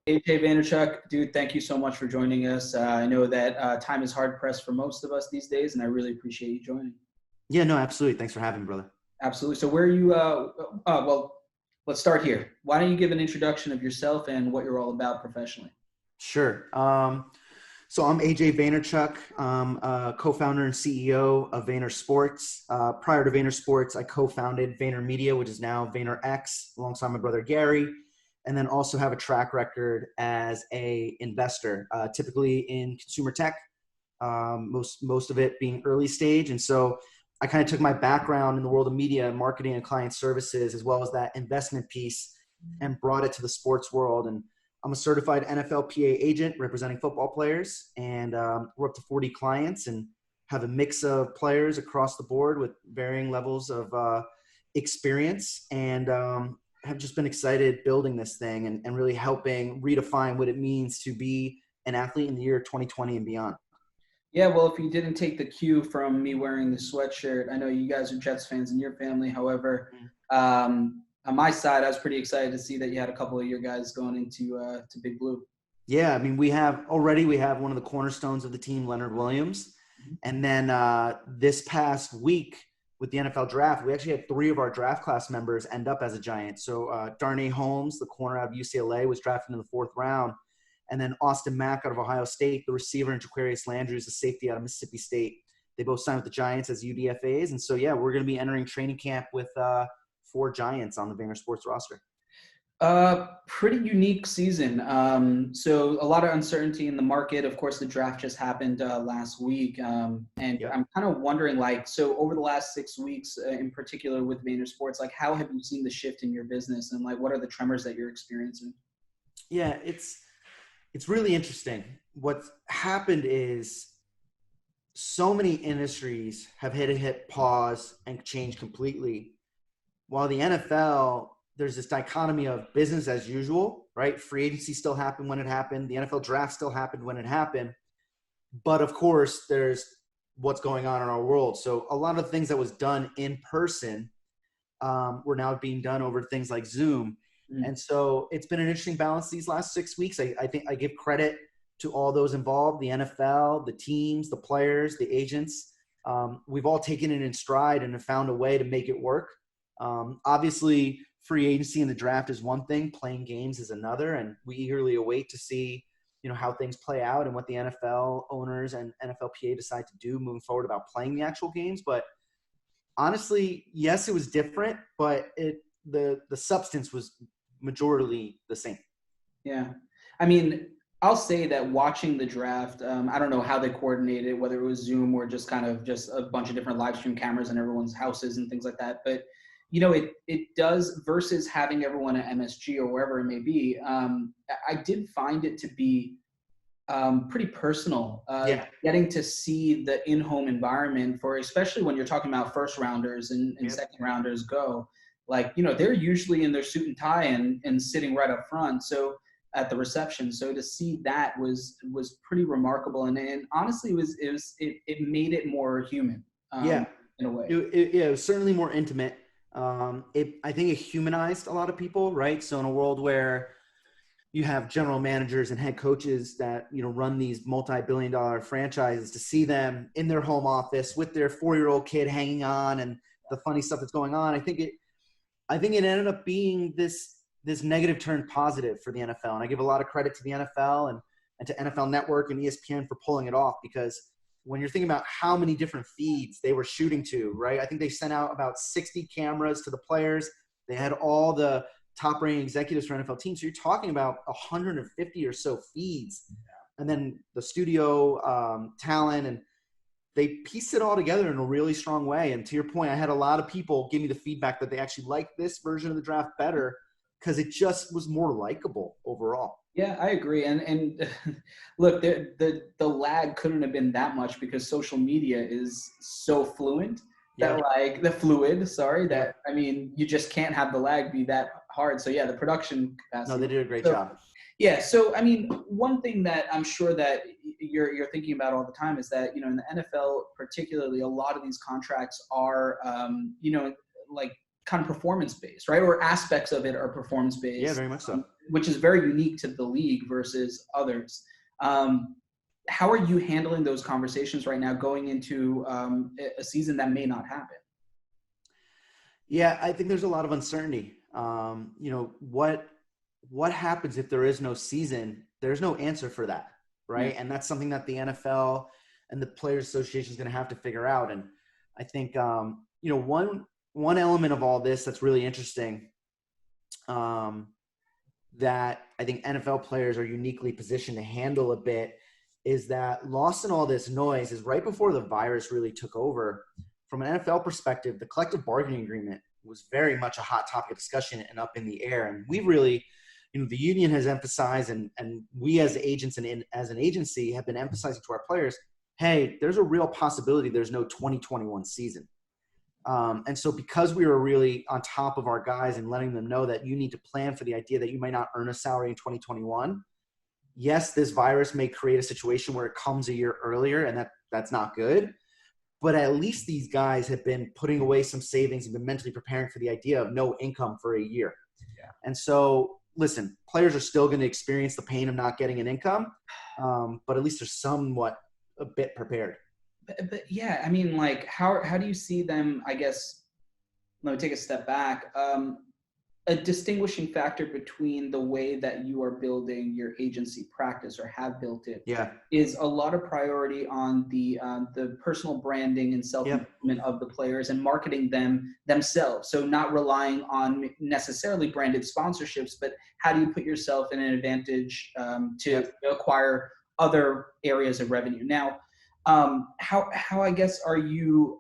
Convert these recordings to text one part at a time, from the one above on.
AJ Vaynerchuk, dude, thank you so much for joining us. I know that time is hard pressed for most of us these days, and I really appreciate you joining. Yeah, no, absolutely. Thanks for having me, brother. Absolutely. So where are you, well, let's start here. Why don't you give an introduction of yourself and what you're all about professionally? Sure. So I'm AJ Vaynerchuk. I'm co-founder and CEO of VaynerSports. Prior to VaynerSports, I co-founded VaynerMedia, which is now VaynerX, alongside my brother Gary, and then also have a track record as a investor, typically in consumer tech, most of it being early stage. And so I kind of took my background in the world of media, marketing, and client services, as well as that investment piece, and brought it to the sports world. And I'm a certified NFL PA agent representing football players, and we're up to 40 clients and have a mix of players across the board with varying levels of experience, and have just been excited building this thing and really helping redefine what it means to be an athlete in the year 2020 and beyond. Yeah, well, if you didn't take the cue from me wearing the sweatshirt, I know you guys are Jets fans in your family. However, on my side, I was pretty excited to see that you had a couple of your guys going into to Big Blue. Yeah, I mean, we have one of the cornerstones of the team, Leonard Williams. And then this past week with the NFL draft, we actually had 3 of our draft class members end up as a Giant. So Darnay Holmes, the corner out of UCLA, was drafted in the 4th round. And then Austin Mack out of Ohio State, the receiver, and Jaquarius Landry is the safety out of Mississippi State. They both signed with the Giants as UDFAs. And so, yeah, we're going to be entering training camp with 4 Giants on the VaynerSports roster. Pretty unique season. So a lot of uncertainty in the market. Of course, the draft just happened last week. And yep. I'm kind of wondering, so over the last 6 weeks, in particular with VaynerSports, how have you seen the shift in your business, and what are the tremors that you're experiencing? Yeah, it's really interesting. What's happened is so many industries have hit pause and changed completely. While the NFL, there's this dichotomy of business as usual, right? Free agency still happened when it happened. The NFL draft still happened when it happened. But of course, there's what's going on in our world. So a lot of the things that was done in person were now being done over things like Zoom. And so it's been an interesting balance these last 6 weeks. I think I give credit to all those involved, the NFL, the teams, the players, the agents. We've all taken it in stride and have found a way to make it work. Obviously, free agency and the draft is one thing, playing games is another, and we eagerly await to see, how things play out and what the NFL owners and NFLPA decide to do moving forward about playing the actual games. But honestly, yes, it was different, but the substance was majorly the same. Yeah. I mean, I'll say that watching the draft, I don't know how they coordinated, whether it was Zoom or just a bunch of different live stream cameras in everyone's houses and things like that. But, it does, versus having everyone at MSG or wherever it may be. I did find it to be pretty personal, getting to see the in-home environment especially when you're talking about first rounders and second rounders go. They're usually in their suit and tie and sitting right up front. So at the reception. So to see that was pretty remarkable. And honestly, it made it more human in a way. It was certainly more intimate. I think it humanized a lot of people, right? So in a world where you have general managers and head coaches that, run these multi-billion-dollar franchises, to see them in their home office with their 4-year-old kid hanging on and the funny stuff that's going on, I think it ended up being this negative turn positive for the NFL. And I give a lot of credit to the NFL and to NFL Network and ESPN for pulling it off, because when you're thinking about how many different feeds they were shooting to, right? I think they sent out about 60 cameras to the players. They had all the top-rated executives for NFL teams. So you're talking about 150 or so feeds. And then the studio talent, and they pieced it all together in a really strong way. And to your point, I had a lot of people give me the feedback that they actually liked this version of the draft better because it just was more likable overall. Yeah, I agree. And look, the lag couldn't have been that much because social media is so fluid that you just can't have the lag be that hard. So yeah, the production capacity. No, they did a great job. Yeah. So, I mean, one thing that I'm sure that you're thinking about all the time is that, in the NFL particularly, a lot of these contracts are, kind of performance-based, right? Or aspects of it are performance-based. Yeah, very much so. Which is very unique to the league versus others. How are you handling those conversations right now going into a season that may not happen? Yeah, I think there's a lot of uncertainty. What happens if there is no season? There's no answer for that, right? Yeah. And that's something that the NFL and the Players Association is going to have to figure out. And I think one element of all this that's really interesting, that I think NFL players are uniquely positioned to handle a bit, is that lost in all this noise is right before the virus really took over. From an NFL perspective, the collective bargaining agreement was very much a hot topic of discussion and up in the air. And we really, the union has emphasized, and we as agents and as an agency have been emphasizing to our players, hey, there's a real possibility there's no 2021 season. And so because we were really on top of our guys and letting them know that you need to plan for the idea that you might not earn a salary in 2021, yes, this virus may create a situation where it comes a year earlier, and that's not good. But at least these guys have been putting away some savings and been mentally preparing for the idea of no income for a year. Yeah. And so, listen, players are still going to experience the pain of not getting an income, but at least they're somewhat a bit prepared. But yeah, I mean, like, how do you see them, I guess, let me take a step back, a distinguishing factor between the way that you are building your agency practice or have built it is a lot of priority on the personal branding and self-improvement of the players and marketing them themselves. So not relying on necessarily branded sponsorships, but how do you put yourself in an advantage to acquire other areas of revenue? Now, how I guess are you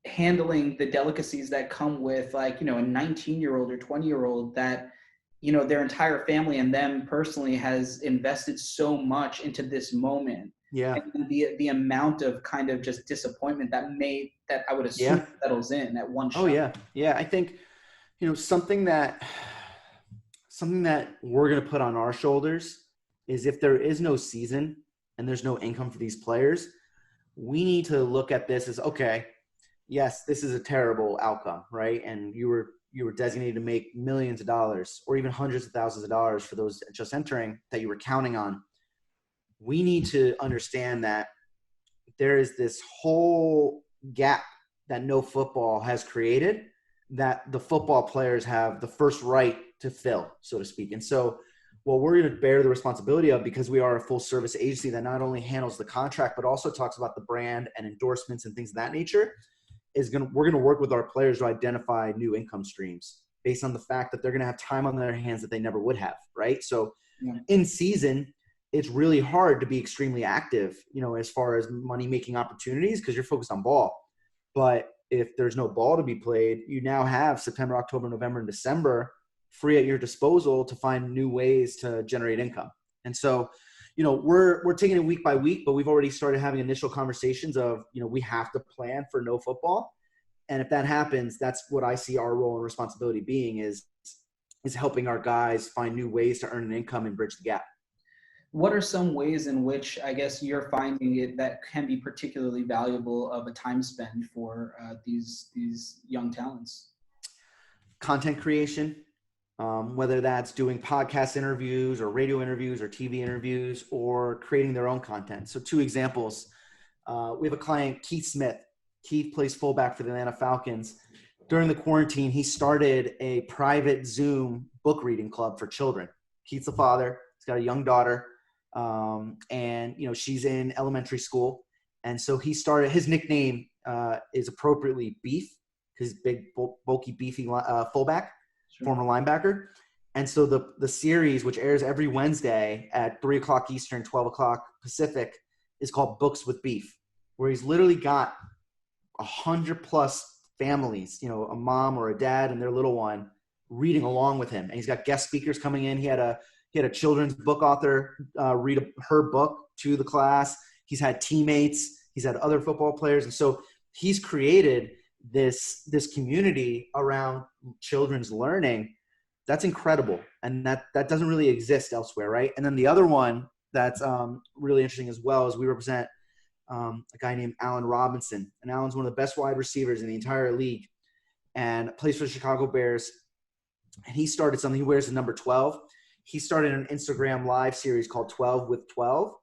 handling the delicacies that come with, like, a 19-year-old or 20-year-old that, their entire family and them personally has invested so much into this moment? Yeah. And the amount of kind of just disappointment that I would assume settles in at one shot. Oh yeah. Yeah. I think, something that we're going to put on our shoulders is if there is no season and there's no income for these players, we need to look at this as, okay, yes, this is a terrible outcome, right? And you were designated to make millions of dollars or even hundreds of thousands of dollars for those just entering that you were counting on. We need to understand that there is this whole gap that no football has created that the football players have the first right to fill, so to speak. And so what we're going to bear the responsibility of, because we are a full service agency that not only handles the contract, but also talks about the brand and endorsements and things of that nature, we're going to work with our players to identify new income streams based on the fact that they're going to have time on their hands that they never would have, right? So in season, it's really hard to be extremely active, as far as money-making opportunities, because you're focused on ball. But if there's no ball to be played, you now have September, October, November, and December free at your disposal to find new ways to generate income. And so, we're taking it week by week, but we've already started having initial conversations of, we have to plan for no football. And if that happens, that's what I see our role and responsibility being is helping our guys find new ways to earn an income and bridge the gap. What are some ways in which, I guess, you're finding it that can be particularly valuable of a time spend for these young talents? Content creation, whether that's doing podcast interviews or radio interviews or TV interviews or creating their own content. So 2 examples. We have a client, Keith Smith. Keith plays fullback for the Atlanta Falcons. During the quarantine, he started a private Zoom book reading club for children. Keith's a father. He's got a young daughter. And she's in elementary school. And so he started, his nickname is appropriately Beef, because big, bulky, beefy fullback, former linebacker. And so the series, which airs every Wednesday at 3:00 Eastern, 12:00 Pacific, is called Books with Beef, where he's literally got 100+ families, a mom or a dad and their little one reading along with him. And he's got guest speakers coming in. He had a children's book author read her book to the class. He's had teammates. He's had other football players. And so he's created this community around children's learning. That's incredible. And that doesn't really exist elsewhere, right? And then the other one that's really interesting as well is we represent a guy named Allen Robinson. And Allen's one of the best wide receivers in the entire league. and plays for the Chicago Bears. And he started something. He wears the number 12. He started an Instagram live series called 12 with 12,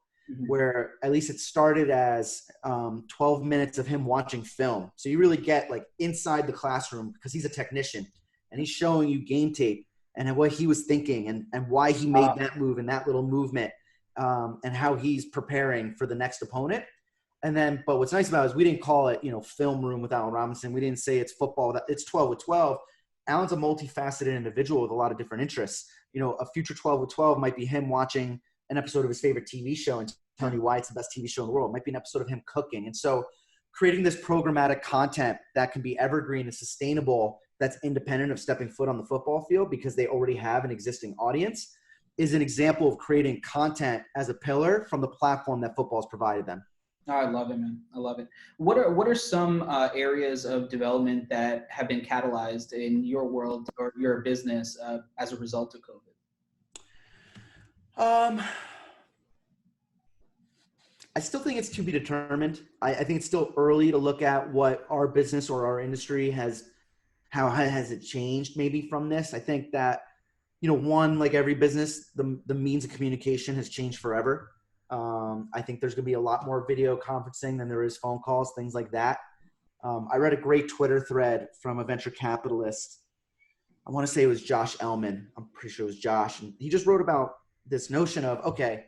where at least it started as 12 minutes of him watching film. So you really get like inside the classroom because he's a technician and he's showing you game tape and what he was thinking and why he made that move and that little movement and how he's preparing for the next opponent. And then, but what's nice about it is we didn't call it, film room with Allen Robinson. We didn't say it's football. It's 12 with 12. Allen's a multifaceted individual with a lot of different interests. A future 12 with 12 might be him watching an episode of his favorite TV show and telling you why it's the best TV show in the world. It might be an episode of him cooking. And so creating this programmatic content that can be evergreen and sustainable, that's independent of stepping foot on the football field because they already have an existing audience, is an example of creating content as a pillar from the platform that football's provided them. Oh, I love it, man. I love it. What are some areas of development that have been catalyzed in your world or your business as a result of COVID? I still think it's to be determined. I think it's still early to look at what our business or our industry how has it changed maybe from this. I think that, one, like every business, the means of communication has changed forever. I think there's going to be a lot more video conferencing than there is phone calls, things like that. I read a great Twitter thread from a venture capitalist. I want to say it was Josh Ellman. I'm pretty sure it was Josh. And he just wrote about this notion of, okay,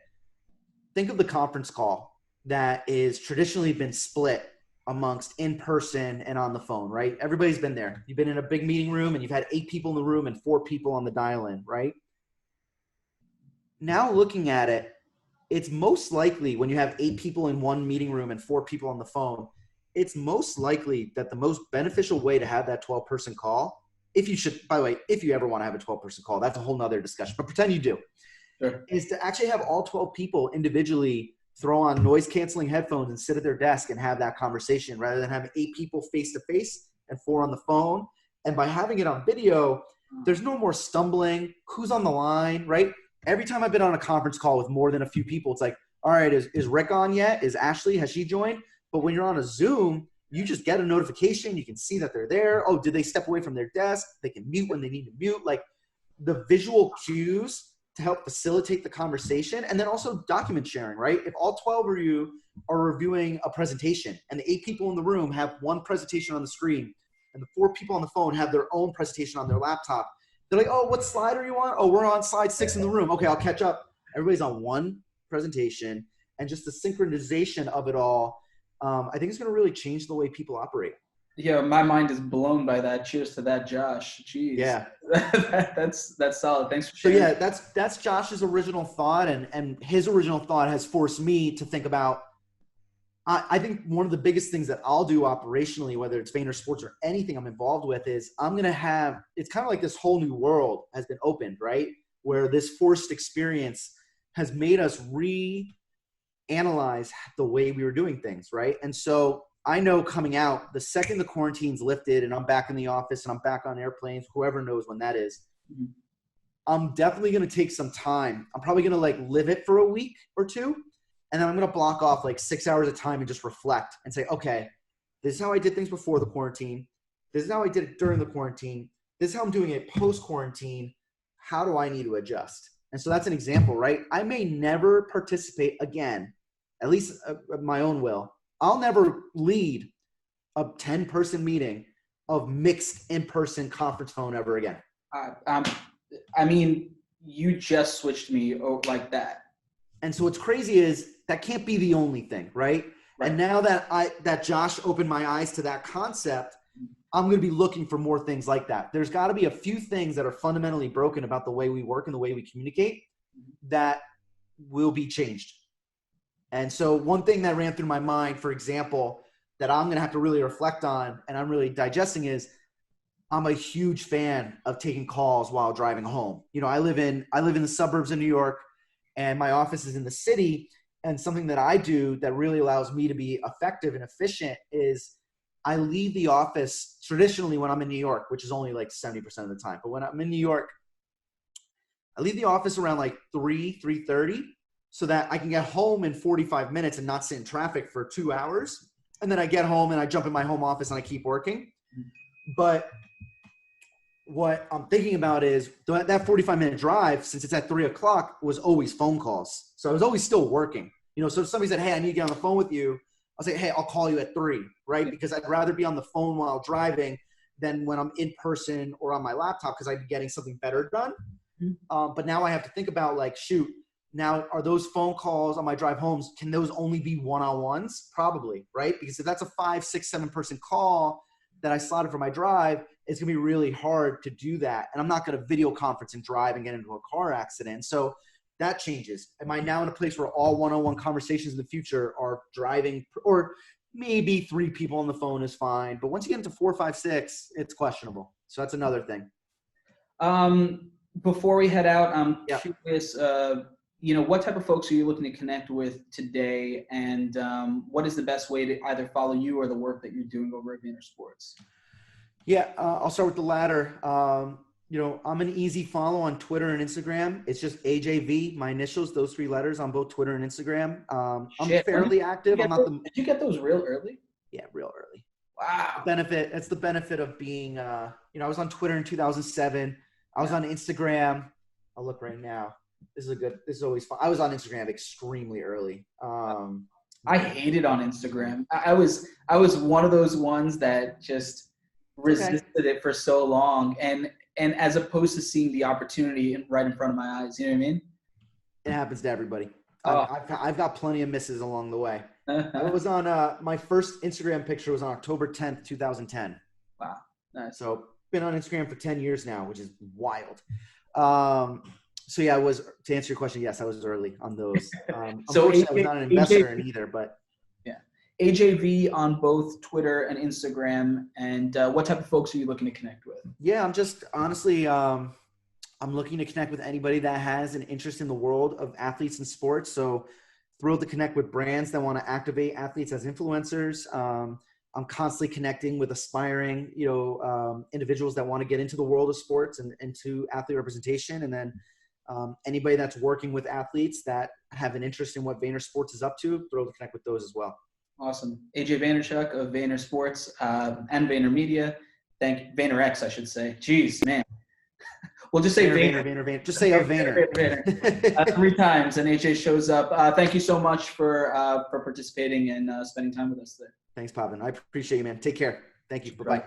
think of the conference call that is traditionally been split amongst in person and on the phone, right? Everybody's been there. You've been in a big meeting room and you've had 8 people in the room and 4 people on the dial-in, right? Now looking at it, it's most likely when you have 8 people in one meeting room and 4 people on the phone, it's most likely that the most beneficial way to have that 12-person call, if you ever want to have a 12-person call, that's a whole nother discussion, but pretend you do, Sure. Is to actually have all 12 people individually throw on noise-canceling headphones and sit at their desk and have that conversation rather than having 8 people face-to-face and 4 on the phone. And by having it on video, there's no more stumbling. Who's on the line, right? Every time I've been on a conference call with more than a few people, it's like, all right, is Rick on yet? Is Ashley, has she joined? But when you're on a Zoom, you just get a notification. You can see that they're there. Oh, did they step away from their desk? They can mute when they need to mute. Like the visual cues to help facilitate the conversation, and then also document sharing, right? If all 12 of you are reviewing a presentation and the 8 people in the room have one presentation on the screen and the 4 people on the phone have their own presentation on their laptop, they're like, oh, what slide are you on? Oh, we're on slide 6 in the room. Okay, I'll catch up. Everybody's on one presentation, and just the synchronization of it all, I think it's going to really change the way people operate. Yeah, my mind is blown by that. Cheers to that, Josh. Jeez. Yeah. that's solid. Thanks for sharing. So yeah, that's Josh's original thought, and his original thought has forced me to think about, I think one of the biggest things that I'll do operationally, whether it's VaynerSports or anything I'm involved with, is I'm going to have, it's kind of like this whole new world has been opened, right? Where this forced experience has made us reanalyze the way we were doing things, right? And so I know coming out, the second the quarantine's lifted and I'm back in the office and I'm back on airplanes, whoever knows when that is, I'm definitely going to take some time. I'm probably going to live it for a week or 2. And then I'm going to block off 6 hours of time and just reflect and say, okay, this is how I did things before the quarantine. This is how I did it during the quarantine. This is how I'm doing it post-quarantine. How do I need to adjust? And so that's an example, right? I may never participate again, at least of my own will. I'll never lead a 10-person meeting of mixed in-person conference phone ever again. I mean, you just switched me like that. And so what's crazy is that can't be the only thing, right? And now that Josh opened my eyes to that concept, I'm going to be looking for more things like that. There's got to be a few things that are fundamentally broken about the way we work and the way we communicate that will be changed. And so one thing that ran through my mind, for example, that I'm going to have to really reflect on and I'm really digesting is I'm a huge fan of taking calls while driving home. I live in the suburbs of New York and my office is in the city. And something that I do that really allows me to be effective and efficient is I leave the office traditionally when I'm in New York, which is only 70% of the time. But when I'm in New York, I leave the office around 3:30 so that I can get home in 45 minutes and not sit in traffic for 2 hours. And then I get home and I jump in my home office and I keep working. But what I'm thinking about is that 45-minute drive, since it's at 3 o'clock, was always phone calls. So I was always still working. So if somebody said, hey, I need to get on the phone with you, I'll say, hey, I'll call you at 3, right? Because I'd rather be on the phone while driving than when I'm in person or on my laptop, because I'd be getting something better done. But now I have to think about, like, shoot, now are those phone calls on my drive homes, can those only be one-on-ones? Probably, right? Because if that's a 5, 6, 7-person call that I slotted for my drive, it's going to be really hard to do that. And I'm not going to video conference and drive and get into a car accident. So that changes. Am I now in a place where all one-on-one conversations in the future are driving, or maybe 3 people on the phone is fine. But once you get into 4, 5, 6, it's questionable. So that's another thing. Before we head out, I'm curious, what type of folks are you looking to connect with today? And what is the best way to either follow you or the work that you're doing over at VaynerSports? Yeah, I'll start with the latter. I'm an easy follow on Twitter and Instagram. It's just AJV, my initials, those 3 letters on both Twitter and Instagram. I'm fairly active. Did you get those real early? Yeah, real early. Wow. That's the benefit of being, I was on Twitter in 2007. I was on Instagram. I'll look right now. This is always fun. I was on Instagram extremely early. I hated on Instagram. I was one of those ones that just resisted it for so long. And as opposed to seeing the opportunity right in front of my eyes, you know what I mean? It happens to everybody. I've got plenty of misses along the way. I was on, my first Instagram picture was on October 10th, 2010. Wow. Nice. So been on Instagram for 10 years now, which is wild. So yeah, to answer your question, yes, I was early on those. So I was not an investor in either, but yeah. AJV on both Twitter and Instagram. And what type of folks are you looking to connect with? Yeah, I'm just honestly, I'm looking to connect with anybody that has an interest in the world of athletes and sports. So thrilled to connect with brands that want to activate athletes as influencers. I'm constantly connecting with aspiring, individuals that want to get into the world of sports and into athlete representation. And then anybody that's working with athletes that have an interest in what VaynerSports is up to, thrilled to connect with those as well. Awesome. AJ Vaynerchuk of VaynerSports and VaynerMedia. VaynerX, I should say. Jeez, man. We'll just say Vayner. Just say Vayner. 3 times, and AJ shows up. Thank you so much for participating and spending time with us today. Thanks, Pavan. I appreciate you, man. Take care. Thank you. Bye-bye.